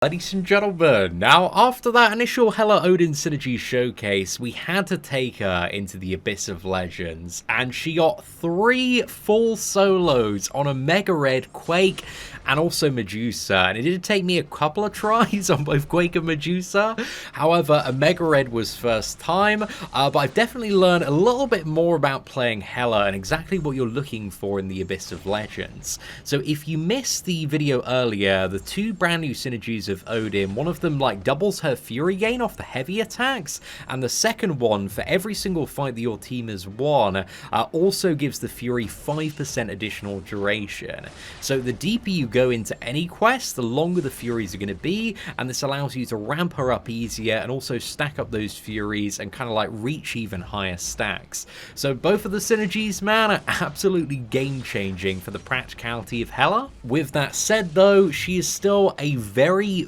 Ladies and gentlemen, now after that initial Hela Odin Synergy showcase, we had to take her into the Abyss of Legends, and she got 3 full solos on a Mega Red, Quake, and also Medusa, and it did take me a couple of tries on both Quake and Medusa. However, a Mega Red was first time, but I've definitely learned a little bit more about playing Hela and exactly what you're looking for in the Abyss of Legends. So if you missed the video earlier, the 2 brand new synergies of Odin, one of them like doubles her fury gain off the heavy attacks, and the second one, for every single fight that your team has won, also gives the fury 5% additional duration. So the deeper you go into any quest, the longer the furies are going to be, and this allows you to ramp her up easier and also stack up those furies and kind of like reach even higher stacks. So both of the synergies, man, are absolutely game changing for the practicality of Hela. With that said though, she is still a very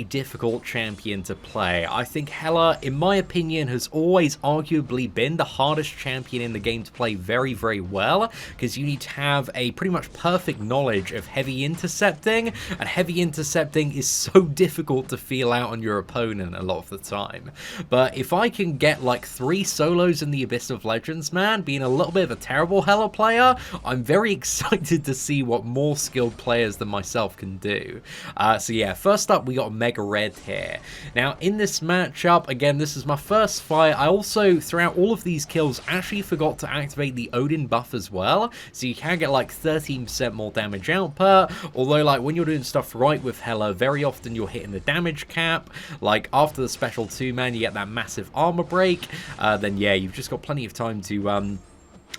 difficult champion to play. I think Hela, in my opinion, has always arguably been the hardest champion in the game to play very well, because you need to have a pretty much perfect knowledge of heavy intercepting, and heavy intercepting is so difficult to feel out on your opponent a lot of the time. But if I can get like 3 solos in the Abyss of Legends, man, being a little bit of a terrible Hela player, I'm very excited to see what more skilled players than myself can do. So yeah, first up we got Mega Red here. Now in this matchup, again, this is my first fight. I also, throughout all of these kills, actually forgot to activate the Odin buff as well, so you can get like 13% more damage output, although like when you're doing stuff right with Hela, very often you're hitting the damage cap. Like after the special 2, man, you get that massive armor break, then yeah, you've just got plenty of time to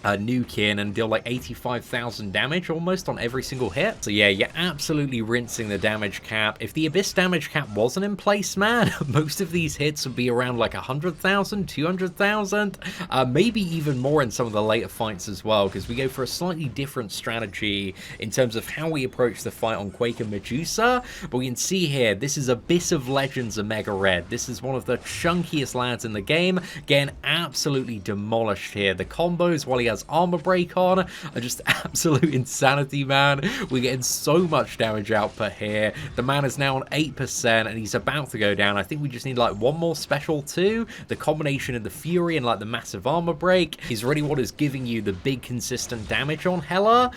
nuke in and deal like 85,000 damage almost on every single hit. So yeah, you're absolutely rinsing the damage cap. If the Abyss damage cap wasn't in place, man, most of these hits would be around like 100,000, 200,000, maybe even more in some of the later fights as well, because we go for a slightly different strategy in terms of how we approach the fight on Quake and Medusa. But we can see here, this is Abyss of Legends a Mega Red. This is one of the chunkiest lads in the game, getting absolutely demolished here. The combos, while he has armor break on, are just absolute insanity, man. We're getting so much damage output here. The man is now on 8% and he's about to go down. I think we just need like one more special 2. The combination of the fury and like the massive armor break is really what is giving you the big consistent damage on Hela.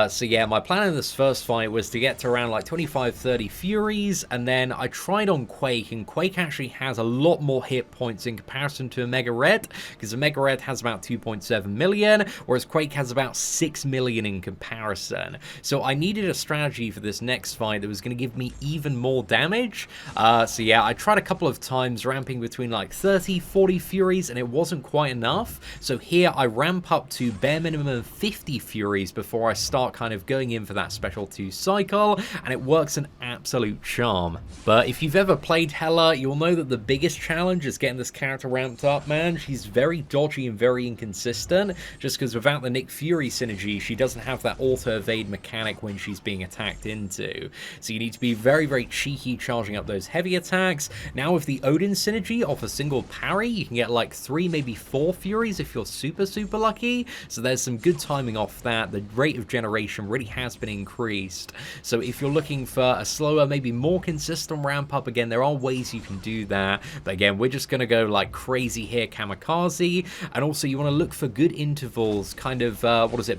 So yeah, my plan in this first fight was to get to around like 25-30 furies, and then I tried on Quake, and Quake actually has a lot more hit points in comparison to a Mega Red, because a Mega Red has about 2.7 million, whereas Quake has about 6 million in comparison. So I needed a strategy for this next fight that was going to give me even more damage. So yeah, I tried a couple of times ramping between like 30-40 furies, and it wasn't quite enough. So here I ramp up to bare minimum of 50 furies before I start kind of going in for that special 2 cycle, and it works an absolute charm. But if you've ever played Hela, you'll know that the biggest challenge is getting this character ramped up, man. She's very dodgy and very inconsistent, just because without the Nick Fury synergy, she doesn't have that auto-evade mechanic when she's being attacked into. So you need to be very cheeky charging up those heavy attacks. Now with the Odin synergy off a single parry, you can get like 3, maybe 4 furies if you're super lucky. So there's some good timing off that. The rate of generation really has been increased. So if you're looking for a slower, maybe more consistent ramp up, again, there are ways you can do that. But again, we're just going to go like crazy here, kamikaze. And also you want to look for good intervals, kind of,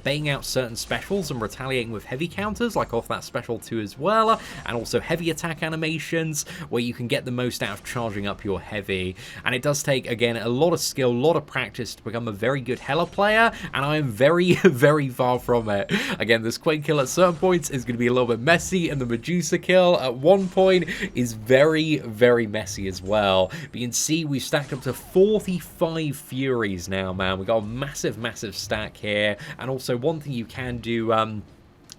baiting out certain specials and retaliating with heavy counters, like off that special 2 as well, and also heavy attack animations, where you can get the most out of charging up your heavy. And it does take, again, a lot of skill, a lot of practice to become a very good Hela player, and I am very far from it. Again, this Quake kill at certain points is going to be a little bit messy, and the Medusa kill at one point is very messy as well. But you can see we've stacked up to 45 furies now, man. We got a massive stack here. And also one thing you can do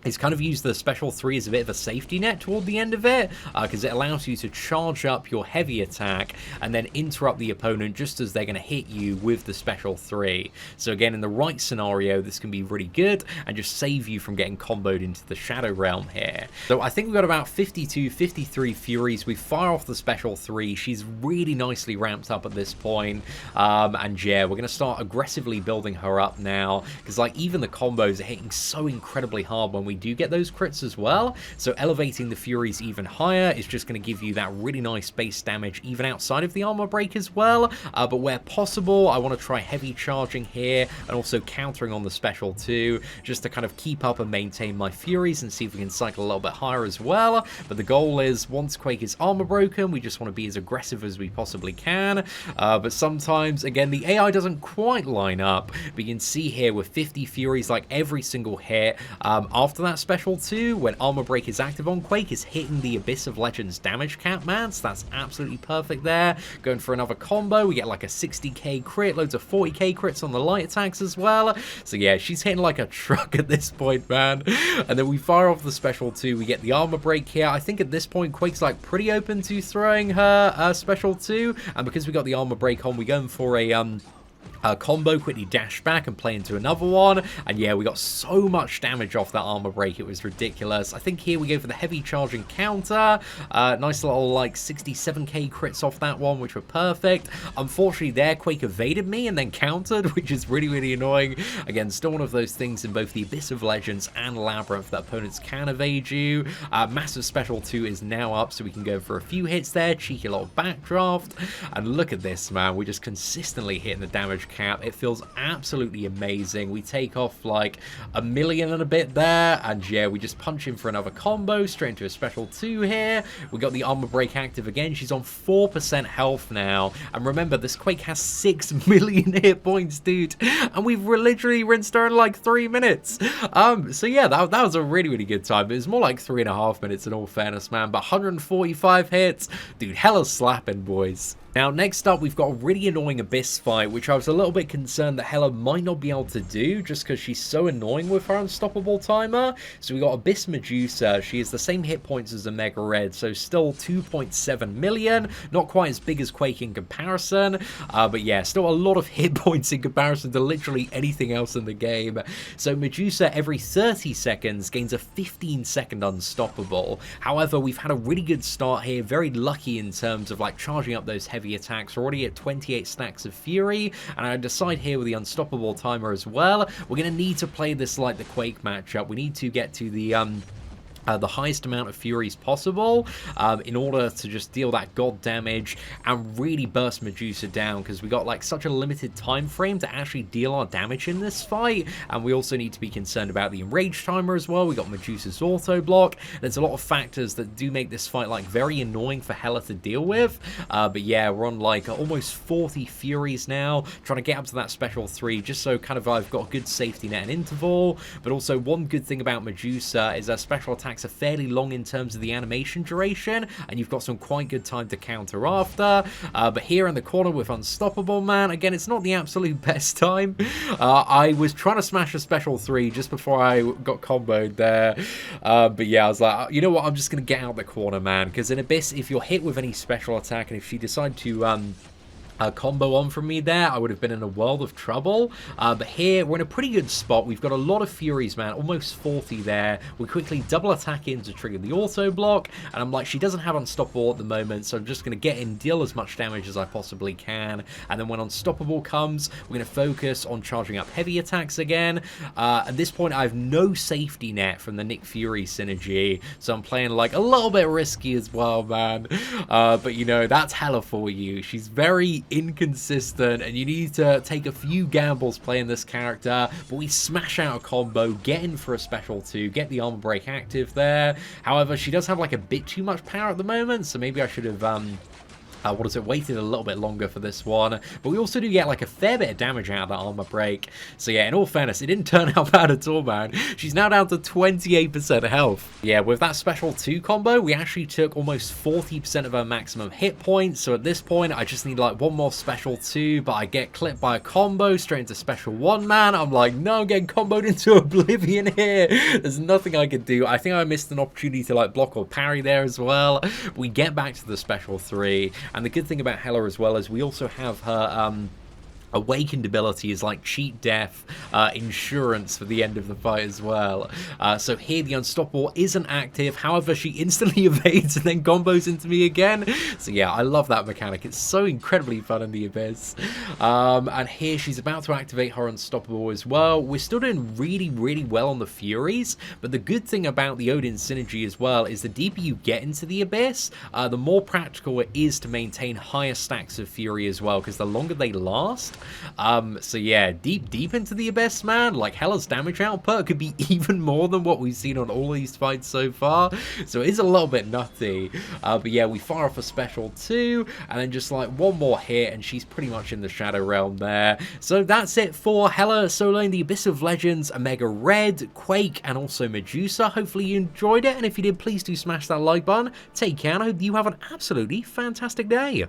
is kind of use the special 3 as a bit of a safety net toward the end of it, because it allows you to charge up your heavy attack and then interrupt the opponent just as they're going to hit you with the special 3. So again, in the right scenario, this can be really good and just save you from getting comboed into the Shadow Realm here. So I think we've got about 52-53 furies. We fire off the special 3. She's really nicely ramped up at this point. And yeah, we're going to start aggressively building her up now, because like even the combos are hitting so incredibly hard when we we do get those crits as well. So elevating the Furies even higher is just going to give you that really nice base damage even outside of the armor break as well. But where possible, I want to try heavy charging here and also countering on the special too, just to kind of keep up and maintain my Furies and see if we can cycle a little bit higher as well. But the goal is, once Quake is armor broken, we just want to be as aggressive as we possibly can. But sometimes, again, the AI doesn't quite line up. But you can see here with 50 Furies, like every single hit, after that special too, when armor break is active on Quake, is hitting the Abyss of Legends damage cap, man. So that's absolutely perfect there. Going for another combo, we get like a 60k crit, loads of 40k crits on the light attacks as well. So yeah, she's hitting like a truck at this point, man. And then we fire off the special too, we get the armor break here. I think at this point Quake's like pretty open to throwing her special too, and because we got the armor break on, we're going for a combo, quickly dash back and play into another one, and yeah, we got so much damage off that armor break, it was ridiculous. I think here we go for the heavy charging counter. Nice little like 67k crits off that one, which were perfect. Unfortunately there, Quake evaded me and then countered, which is really, really annoying. Again, still one of those things in both the Abyss of Legends and Labyrinth that opponents can evade you. Massive special 2 is now up, so we can go for a few hits there, cheeky little backdraft, and look at this, man. We're just consistently hitting the damage cap. It feels absolutely amazing. We take off like 1 million and a bit there, and yeah, we just punch in for another combo straight into a special 2 here. We got the armor break active again. She's on 4% health now, and remember, this Quake has 6 million hit points, dude, and we've literally rinsed her in like 3 minutes. So yeah, that was a really, really good time. It was more like 3.5 minutes in all fairness, man, but 145 hits, dude. Hella slapping, boys. Now, next up, we've got a really annoying Abyss fight, which I was a little bit concerned that Hela might not be able to do, just because she's so annoying with her unstoppable timer. So we got Abyss Medusa. She has the same hit points as a Mega Red, so still 2.7 million. Not quite as big as Quake in comparison, but yeah, still a lot of hit points in comparison to literally anything else in the game. So Medusa, every 30 seconds, gains a 15-second unstoppable. However, we've had a really good start here, very lucky in terms of like charging up those heavy attacks. We're already at 28 stacks of Fury, and I decide here with the unstoppable timer as well, we're going to need to play this like the Quake matchup. We need to get to the highest amount of Furies possible in order to just deal that god damage and really burst Medusa down, because we got like such a limited time frame to actually deal our damage in this fight. And we also need to be concerned about the enrage timer as well. We got Medusa's auto block. There's a lot of factors that do make this fight like very annoying for Hela to deal with, but yeah, we're on like almost 40 Furies now, trying to get up to that special 3 just so kind of I've got a good safety net and interval. But also, one good thing about Medusa is her special attack are fairly long in terms of the animation duration, and you've got some quite good time to counter after. But here in the corner with Unstoppable, man, again, it's not the absolute best time. I was trying to smash a special 3 just before I got comboed there. But yeah, I was like, you know what, I'm just going to get out the corner, man, because in Abyss, if you're hit with any special attack, and if she decided to combo on from me there, I would have been in a world of trouble. But here, we're in a pretty good spot. We've got a lot of Furies, man, almost 40 there. We quickly double attack in to trigger the auto block, and I'm like, she doesn't have Unstoppable at the moment, so I'm just going to get in, deal as much damage as I possibly can, and then when Unstoppable comes, we're going to focus on charging up heavy attacks again. At this point, I have no safety net from the Nick Fury synergy, so I'm playing like a little bit risky as well, man. But you know, that's Hela for you. She's very inconsistent, and you need to take a few gambles playing this character, but we smash out a combo, get in for a special 2, get the armor break active there. However, she does have like a bit too much power at the moment, so maybe I should have waited a little bit longer for this one. But we also do get like a fair bit of damage out of that armor break. So yeah, in all fairness, it didn't turn out bad at all, man. She's now down to 28% health. Yeah, with that special 2 combo, we actually took almost 40% of her maximum hit points. So at this point, I just need like one more special 2, but I get clipped by a combo straight into special 1, man. I'm like, no, I'm getting comboed into oblivion here. There's nothing I could do. I think I missed an opportunity to like block or parry there as well. We get back to the special 3. And the good thing about Hela as well is we also have her awakened ability is like cheat death insurance for the end of the fight as well. So here the Unstoppable isn't active, however she instantly evades and then combos into me again. So yeah, I love that mechanic. It's so incredibly fun in the Abyss. And here she's about to activate her Unstoppable as well. We're still doing really well on the Furies, but the good thing about the Odin Synergy as well is the deeper you get into the Abyss, the more practical it is to maintain higher stacks of Fury as well, because the longer they last. So yeah, deep into the Abyss, man. Like, Hela's damage output could be even more than what we've seen on all these fights so far. So it is a little bit nutty. But yeah, we fire off a special too, and then just like one more hit, and she's pretty much in the Shadow Realm there. So that's it for Hela soloing the Abyss of Legends, Omega Red, Quake, and also Medusa. Hopefully you enjoyed it, and if you did, please do smash that like button. Take care, and I hope you have an absolutely fantastic day.